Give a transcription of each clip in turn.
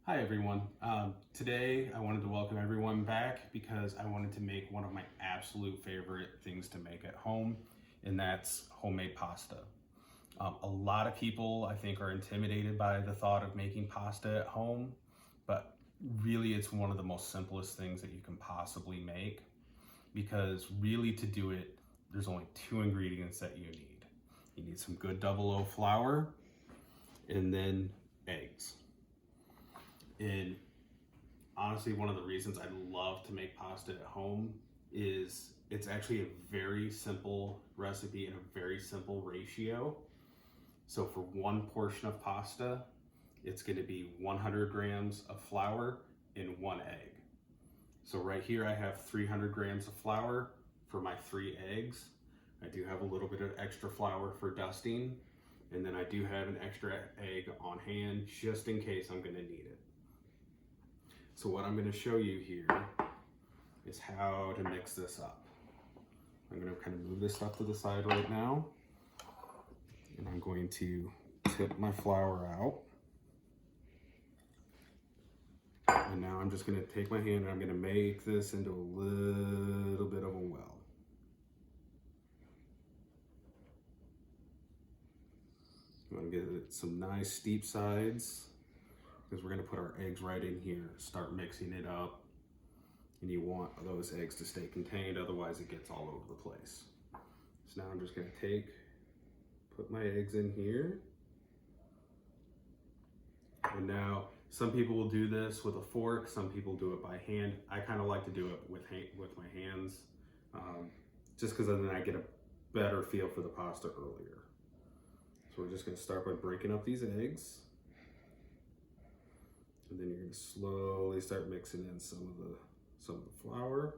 Hi everyone. Today I wanted to welcome everyone back because I wanted to make one of my absolute favorite things to make at home, and that's homemade pasta. A lot of people I think are intimidated by the thought of making pasta at home, but really it's one of the most simplest things that you can possibly make because really to do it, there's only two ingredients that you need. You need some good double O flour and then eggs. And honestly, one of the reasons I love to make pasta at home is it's actually a very simple recipe and a very simple ratio. So for one portion of pasta, it's going to be 100 grams of flour and one egg. So right here I have 300 grams of flour for my 3 eggs. I do have a little bit of extra flour for dusting, and then I do have an extra egg on hand just in case I'm going to need it. So what I'm going to show you here is how to mix this up. I'm going to kind of move this stuff to the side right now, and I'm going to tip my flour out. And now I'm just going to take my hand and I'm going to make this into a little bit of a well. I'm going to get it some nice steep sides because we're going to put our eggs right in here, start mixing it up. And you want those eggs to stay contained, otherwise it gets all over the place. So now I'm just gonna put my eggs in here. And now some people will do this with a fork, some people do it by hand. I kind of like to do it with my hands, just because then I get a better feel for the pasta earlier. So we're just gonna start by breaking up these eggs. And then you're gonna slowly start mixing in some of the flour.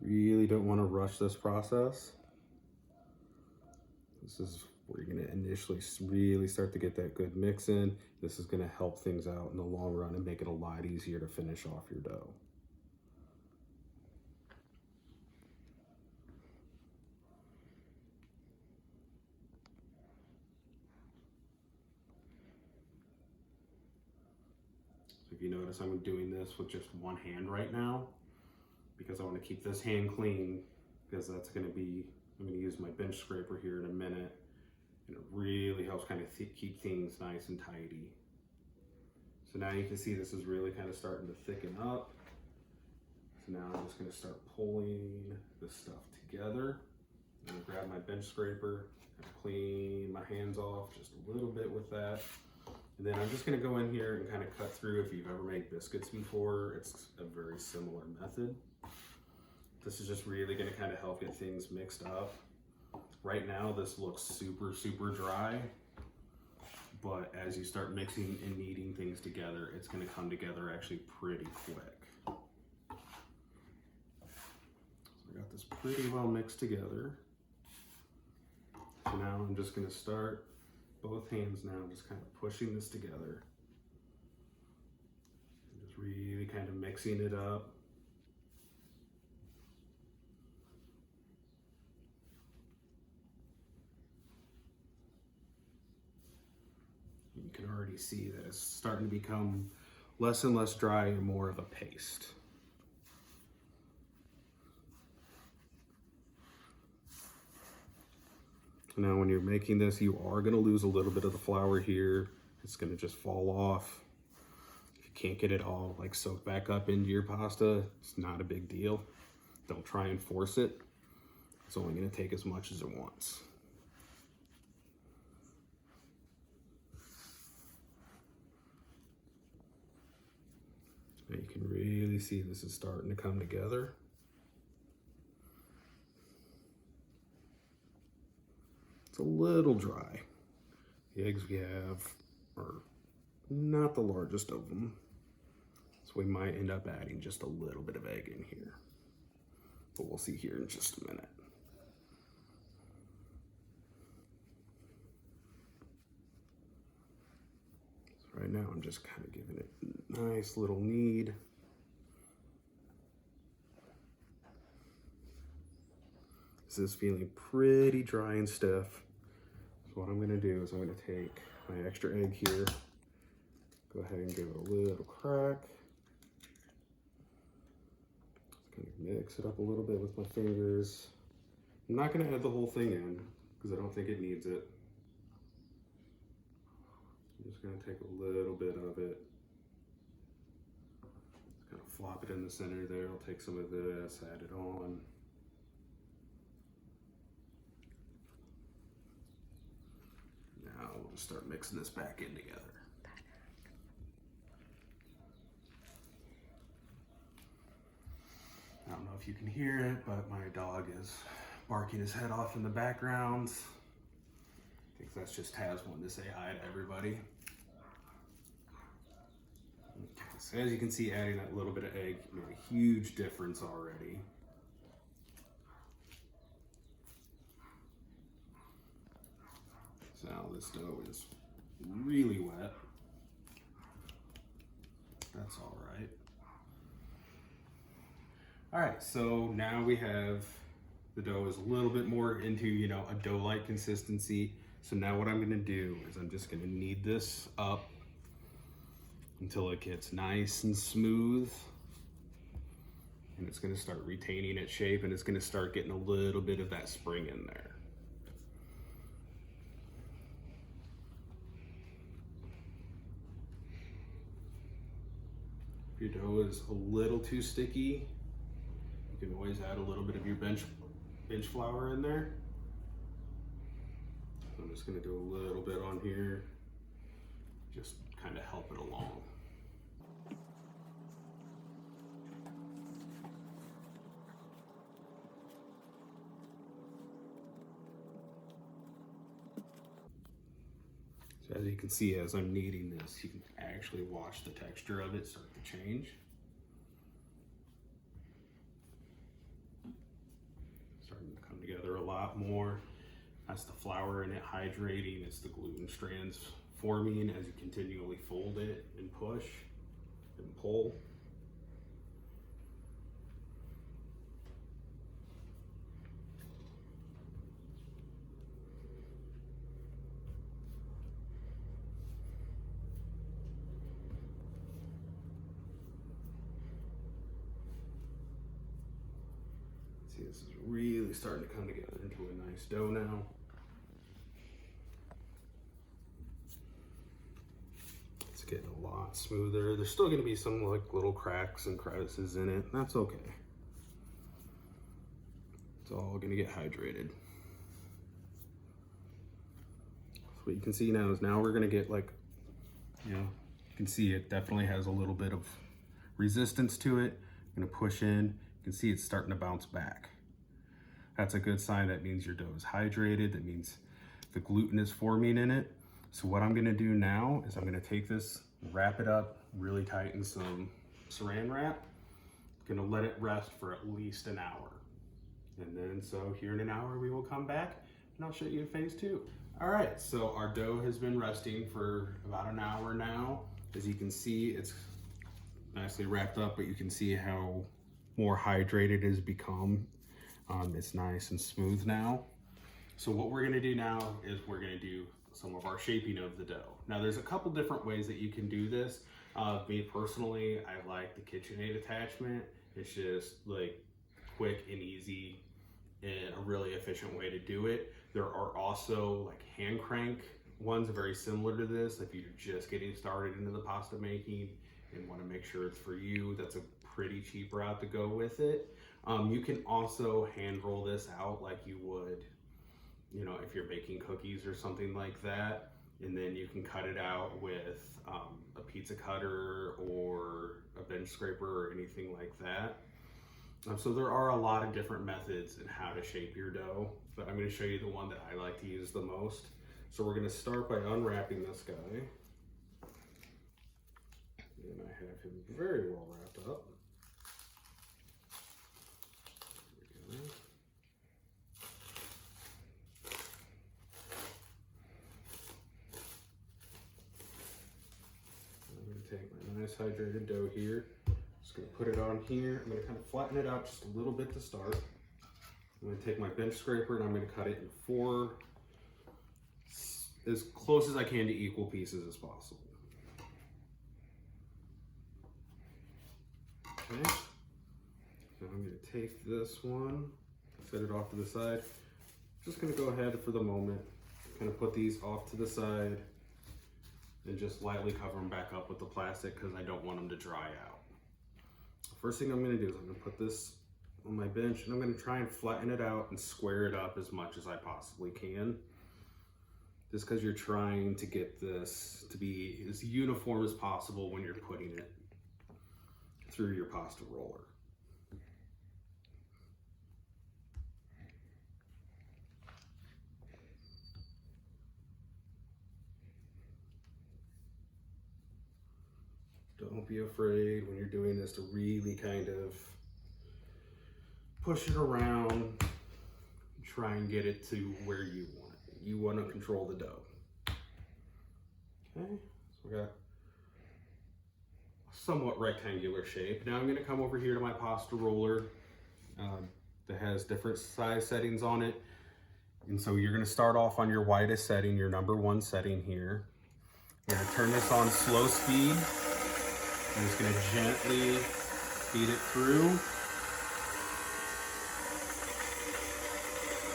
Really don't want to rush this process. This is where you're going to initially really start to get that good mix in. This is going to help things out in the long run and make it a lot easier to finish off your dough. So if you notice, I'm doing this with just one hand right now because I want to keep this hand clean, because I'm going to use my bench scraper here in a minute, and it really helps kind of keep things nice and tidy. So now you can see this is really kind of starting to thicken up. So now I'm just going to start pulling this stuff together. I'm going to grab my bench scraper and clean my hands off just a little bit with that. And then I'm just going to go in here and kind of cut through. If you've ever made biscuits before, it's a very similar method. This is just really going to kind of help get things mixed up. Right now this looks super dry, but as you start mixing and kneading things together, it's going to come together actually pretty quick. So I got this pretty well mixed together. So now I'm just going to start both hands now, just kind of pushing this together. And just really kind of mixing it up. You can already see that it's starting to become less and less dry and more of a paste. Now when you're making this, you are going to lose a little bit of the flour here. It's going to just fall off. If you can't get it all like soaked back up into your pasta, it's not a big deal. Don't try and force it. It's only going to take as much as it wants. Now you can really see this is starting to come together. It's a little dry. The eggs we have are not the largest of them, so we might end up adding just a little bit of egg in here, but we'll see here in just a minute. So right now I'm just kind of giving it a nice little knead. This is feeling pretty dry and stiff. So what I'm gonna do is I'm gonna take my extra egg here, go ahead and give it a little crack. Just kind of mix it up a little bit with my fingers. I'm not gonna add the whole thing in because I don't think it needs it. I'm just gonna take a little bit of it. Just kind of flop it in the center there. I'll take some of this, add it on. Now we'll just start mixing this back in together. I don't know if you can hear it, but my dog is barking his head off in the background. I think that's just Taz wanting to say hi to everybody. Okay, so as you can see, adding that little bit of egg made a huge difference already. So now this dough is really wet. That's all right. All right, so now we have the dough is a little bit more into, you know, a dough-like consistency. So now what I'm gonna do is I'm just gonna knead this up until it gets nice and smooth. And it's gonna start retaining its shape and it's gonna start getting a little bit of that spring in there. If your dough is a little too sticky, you can always add a little bit of your bench flour in there. I'm just gonna do a little bit on here, just kind of help it along. So as you can see, as I'm kneading this, you can actually watch the texture of it start to change. Starting to come together a lot more. That's the flour in it hydrating, it's the gluten strands forming as you continually fold it and push and pull. See, this is really starting to come together into a nice dough now. It's getting a lot smoother. There's still gonna be some like little cracks and crevices in it. That's okay. It's all gonna get hydrated. So what you can see now is now we're gonna get like, you know, you can see it definitely has a little bit of resistance to it. I'm gonna push in. You can see it's starting to bounce back. That's a good sign. That means your dough is hydrated. That means the gluten is forming in it. So what I'm gonna do now is I'm gonna take this, wrap it up really tight in some saran wrap. Gonna let it rest for at least an hour. And then so here in an hour we will come back and I'll show you phase 2. All right, so our dough has been resting for about an hour now. As you can see, it's nicely wrapped up, but you can see how more hydrated it has become. It's nice and smooth now. So what we're gonna do now is we're gonna do some of our shaping of the dough. Now there's a couple different ways that you can do this. Me personally, I like the KitchenAid attachment. It's just like quick and easy and a really efficient way to do it. There are also like hand crank ones very similar to this. If you're just getting started into the pasta making and want to make sure it's for you, that's a pretty cheap route to go with it. You can also hand roll this out like you would, you know, if you're baking cookies or something like that, and then you can cut it out with a pizza cutter or a bench scraper or anything like that. So there are a lot of different methods in how to shape your dough, but I'm going to show you the one that I like to use the most. So we're going to start by unwrapping this guy. And I have him very well wrapped up. There we go. I'm going to take my nice hydrated dough here. Just going to put it on here. I'm going to kind of flatten it out just a little bit to start. I'm going to take my bench scraper and I'm going to cut it in 4 as close as I can to equal pieces as possible. Okay, now I'm going to take this one, set it off to the side. Just going to go ahead for the moment, kind of put these off to the side and just lightly cover them back up with the plastic because I don't want them to dry out. The first thing I'm going to do is I'm going to put this on my bench and I'm going to try and flatten it out and square it up as much as I possibly can. Just because you're trying to get this to be as uniform as possible when you're putting it through your pasta roller. Don't be afraid when you're doing this to really kind of push it around, try and get it to where you want it. You want to control the dough. Okay, so we got a somewhat rectangular shape. Now I'm going to come over here to my pasta roller that has different size settings on it. And so you're going to start off on your widest setting, your number 1 setting here. I'm going to turn this on slow speed. I'm just going to gently feed it through.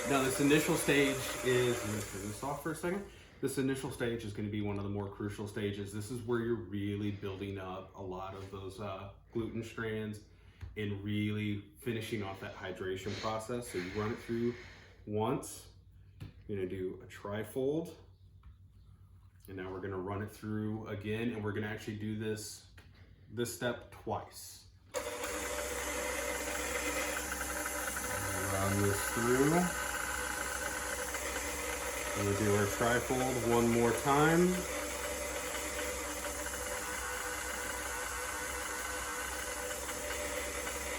Now this initial stage is, I'm going to turn this off for a second. This initial stage is going to be one of the more crucial stages. This is where you're really building up a lot of those gluten strands and really finishing off that hydration process. So you run it through once. You're going to do a tri-fold. And now we're going to run it through again, and we're going to actually do this step twice. Run this through. We'll do our tri-fold one more time.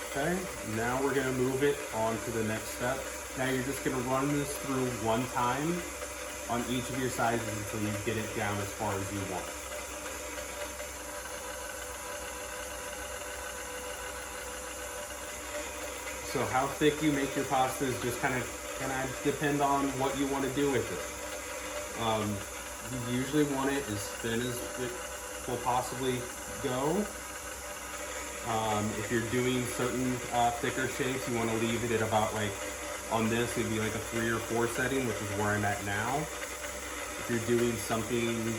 Okay, now we're going to move it on to the next step. Now you're just going to run this through one time on each of your sizes until you get it down as far as you want. So how thick you make your pasta is just kind of depend on what you want to do with it. You usually want it as thin as it will possibly go. If you're doing certain thicker shapes, you want to leave it at about like, on this it'd be like a 3 or 4 setting, which is where I'm at now. If you're doing something,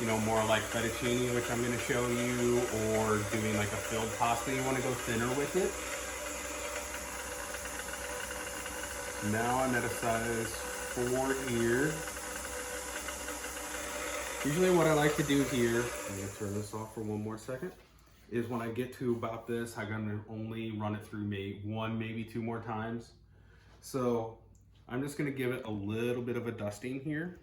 you know, more like fettuccine, which I'm going to show you, or doing like a filled pasta, you want to go thinner with it. Now I'm at a size 4 here. Usually what I like to do here, I'm going to turn this off for one more second, is when I get to about this, I'm going to only run it through maybe 1, maybe 2 more times. So I'm just going to give it a little bit of a dusting here.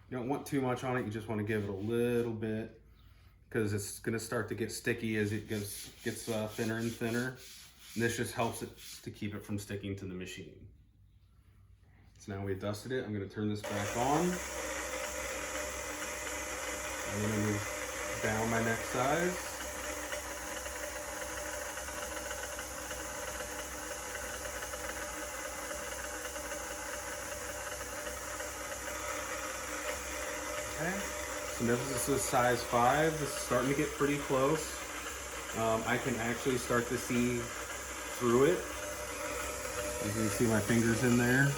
You don't want too much on it, you just want to give it a little bit, because it's going to start to get sticky as it gets thinner and thinner. And this just helps it to keep it from sticking to the machine. So now we've dusted it, I'm going to turn this back on. I'm going to move down my next size. Okay. So this is a size 5. This is starting to get pretty close. I can actually start to see through it. You can see my fingers in there.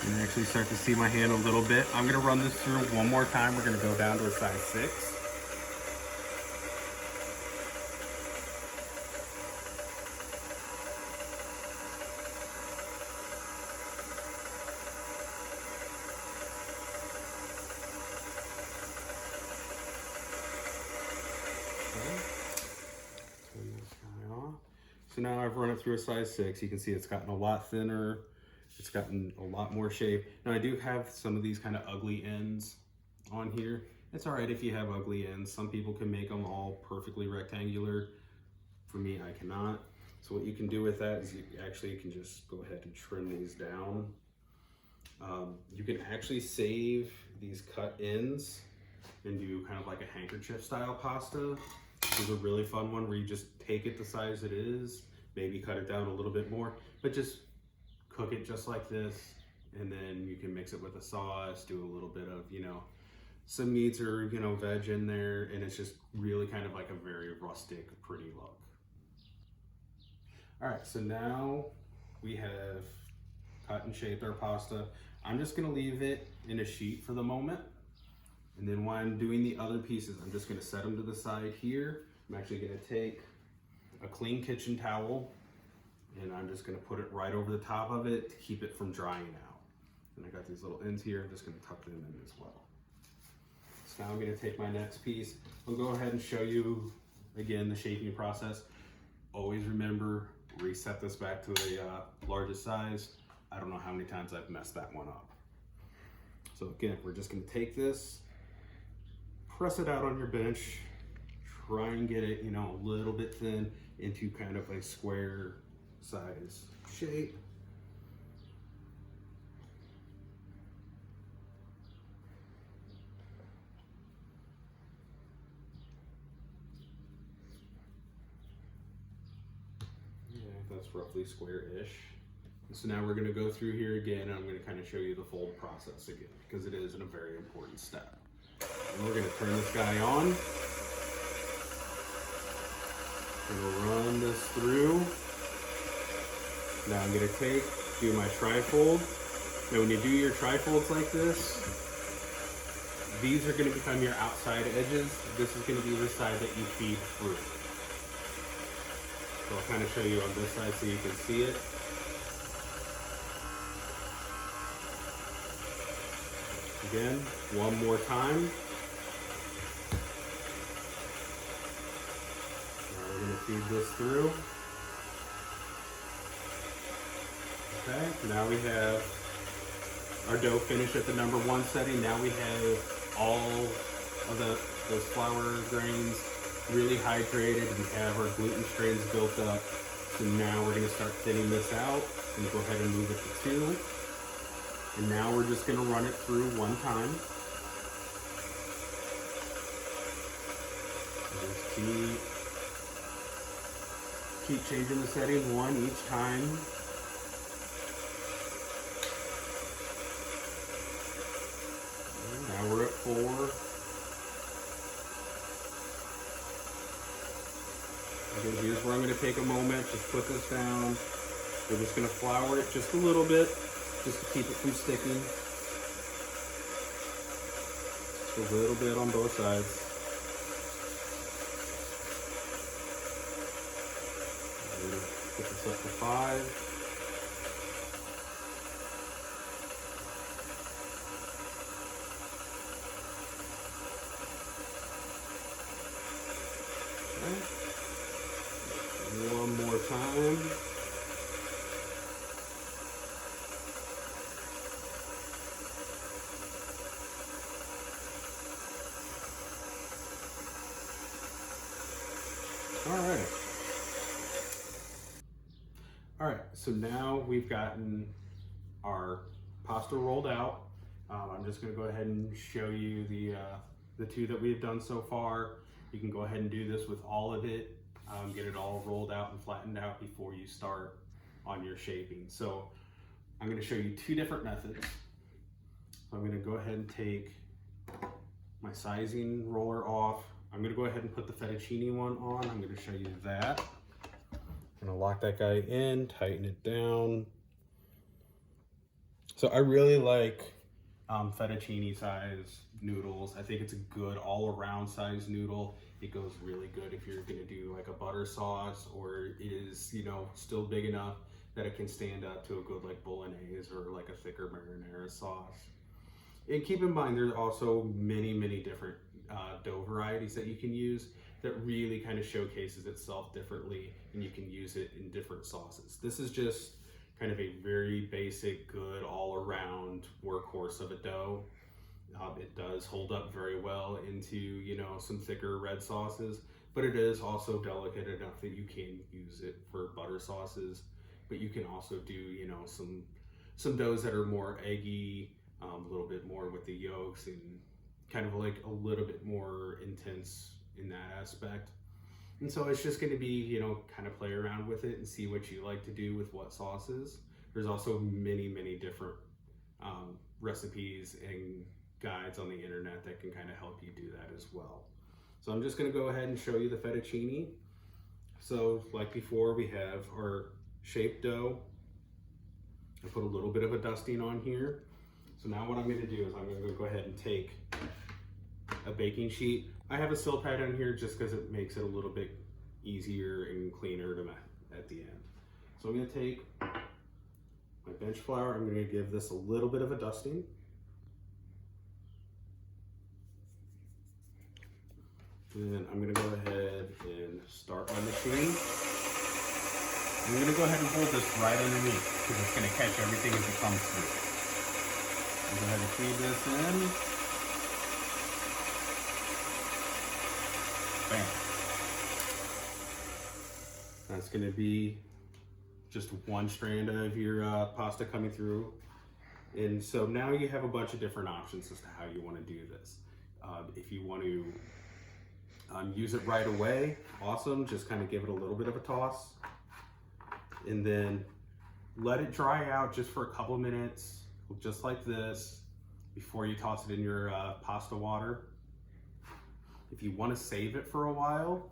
You can actually start to see my hand a little bit. I'm going to run this through one more time. We're going to go down to a size 6. So now I've run it through a size 6. You can see it's gotten a lot thinner. It's gotten a lot more shape. Now I do have some of these kind of ugly ends on here. It's all right if you have ugly ends. Some people can make them all perfectly rectangular. For me, I cannot. So what you can do with that is you actually can just go ahead and trim these down. You can actually save these cut ends and do kind of like a handkerchief style pasta. This is a really fun one where you just take it the size it is, maybe cut it down a little bit more, but just cook it just like this, and then you can mix it with a sauce, do a little bit of, some meats or, veg in there, and it's just really kind of like a very rustic, pretty look. All right, so now we have cut and shaped our pasta. I'm just gonna leave it in a sheet for the moment. And then while I'm doing the other pieces, I'm just gonna set them to the side here. I'm actually gonna take a clean kitchen towel and I'm just gonna put it right over the top of it to keep it from drying out. And I got these little ends here, I'm just gonna tuck them in as well. So now I'm gonna take my next piece. I'll go ahead and show you again the shaping process. Always remember, reset this back to the largest size. I don't know how many times I've messed that one up. So again, we're just gonna take this, press it out on your bench, try and get it, a little bit thin into kind of a square size shape. Yeah, that's roughly square-ish. So now we're gonna go through here again, and I'm gonna kind of show you the fold process again, because it is a very important step. And we're gonna turn this guy on. Gonna run this through. Now I'm gonna do my trifold. Now when you do your trifolds like this, these are gonna become your outside edges. This is gonna be the side that you feed through. So I'll kind of show you on this side so you can see it. Again, one more time. Now we're gonna feed this through. Okay, now we have our dough finished at the number 1 setting. Now we have all of those flour grains really hydrated. We have our gluten strains built up. So now we're gonna start thinning this out. I'm gonna go ahead and move it to 2. And now we're just gonna run it through one time. Just keep changing the setting 1 each time. Now we're at 4. Okay, here's where I'm gonna take a moment, just put this down. We're just gonna flour it just a little bit, just to keep it from sticking. Just a little bit on both sides. Put this up to 5. Okay. One more time. All right, so now we've gotten our pasta rolled out. I'm just gonna go ahead and show you the 2 that we've done so far. You can go ahead and do this with all of it, get it all rolled out and flattened out before you start on your shaping. So I'm gonna show you 2 different methods. So I'm gonna go ahead and take my sizing roller off. I'm gonna go ahead and put the fettuccine one on. I'm gonna show you that. I'm gonna lock that guy in, tighten it down. So I really like fettuccine size noodles. I think it's a good all around size noodle. It goes really good if you're gonna do like a butter sauce, or it is, still big enough that it can stand up to a good like bolognese or like a thicker marinara sauce. And keep in mind, there's also many, many different dough varieties that you can use that really kind of showcases itself differently, and you can use it in different sauces. This is just kind of a very basic, good, all-around workhorse of a dough. It does hold up very well into, some thicker red sauces, but it is also delicate enough that you can use it for butter sauces. But you can also do, some doughs that are more eggy, a little bit more with the yolks, and kind of like a little bit more intense in that aspect. And so it's just going to be, kind of play around with it and see what you like to do with what sauces. There's also many different recipes and guides on the internet that can kind of help you do that as well. So I'm just going to go ahead and show you the fettuccine. So like before, we have our shaped dough. I put a little bit of a dusting on here. So now what I'm going to do is I'm going to go ahead and take a baking sheet. I have a Silpat on here just because it makes it a little bit easier and cleaner to at the end. So I'm going to take my bench flour. I'm going to give this a little bit of a dusting. And then I'm going to go ahead and start my machine. I'm going to go ahead and hold this right underneath because it's going to catch everything as it comes through. Go ahead and feed this in. Bam. That's going to be just one strand of your pasta coming through. And so now you have a bunch of different options as to how you want to do this. If you want to use it right away, awesome. Just kind of give it a little bit of a toss. And then let it dry out just for a couple of minutes, just like this, before you toss it in your pasta water. If you want to save it for a while,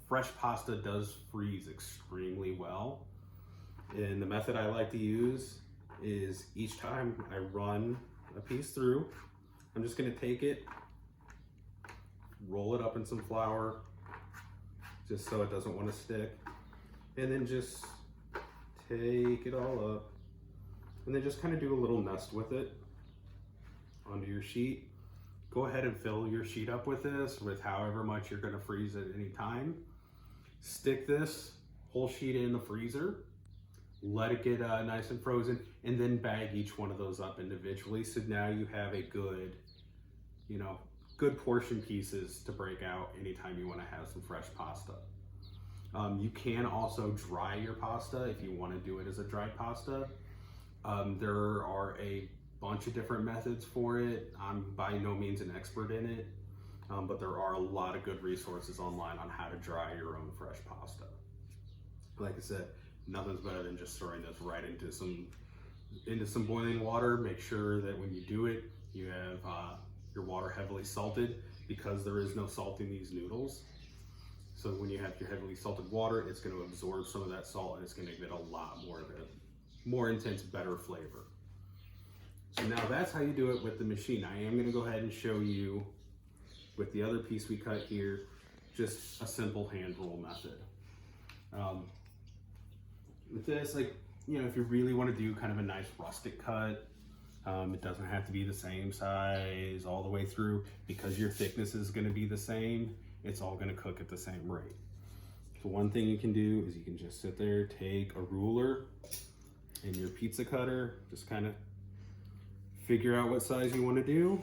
fresh pasta does freeze extremely well. And the method I like to use is each time I run a piece through, I'm just going to take it, roll it up in some flour, just so it doesn't want to stick, and then just take it all up, and then just kind of do a little nest with it onto your sheet. Go ahead and fill your sheet up with this, with however much you're going to freeze at any time. Stick this whole sheet in the freezer, let it get nice and frozen, and then bag each one of those up individually. So now you have a good, good portion pieces to break out anytime you want to have some fresh pasta. You can also dry your pasta if you want to do it as a dried pasta. There are a bunch of different methods for it. I'm by no means an expert in it, but there are a lot of good resources online on how to dry your own fresh pasta. Like I said, nothing's better than just throwing this right into some boiling water. Make sure that when you do it, you have your water heavily salted, because there is no salt in these noodles. So when you have your heavily salted water, it's going to absorb some of that salt, and it's going to get a lot more of it, more intense, better flavor. So now that's how you do it with the machine. I am going to go ahead and show you with the other piece we cut here, just a simple hand roll method. With this, if you really want to do kind of a nice rustic cut, it doesn't have to be the same size all the way through, because your thickness is going to be the same. It's all going to cook at the same rate. So one thing you can do is you can just sit there, take a ruler and your pizza cutter, just kind of figure out what size you want to do.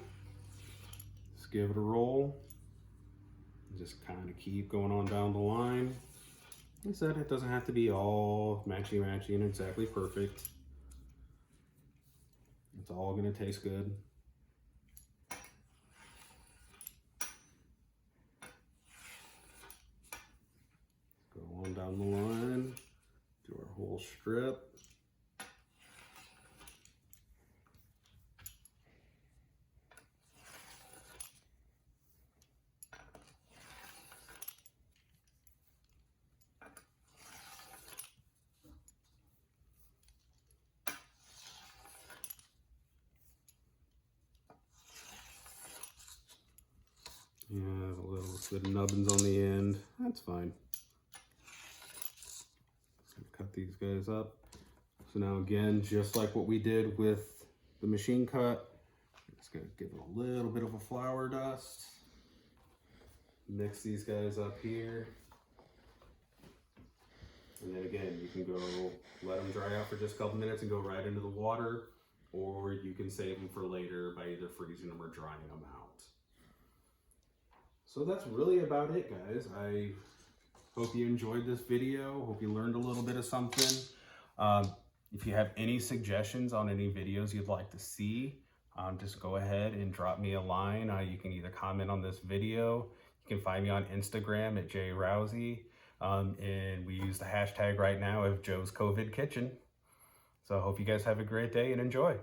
Just give it a roll. Just kind of keep going on down the line. Like I said, it doesn't have to be all matchy-matchy and exactly perfect. It's all going to taste good. Go on down the line, do our whole strip. Yeah, a little bit of nubbins on the end. That's fine. Just gonna cut these guys up. So now again, just like what we did with the machine cut, I'm just gonna give it a little bit of a flour dust. Mix these guys up here. And then again, you can go let them dry out for just a couple minutes and go right into the water, or you can save them for later by either freezing them or drying them out. So that's really about it, guys. I hope you enjoyed this video. Hope you learned a little bit of something. If you have any suggestions on any videos you'd like to see, just go ahead and drop me a line. You can either comment on this video. You can find me on Instagram at jrousey. And we use the hashtag right now of Joe's COVID Kitchen. So I hope you guys have a great day and enjoy.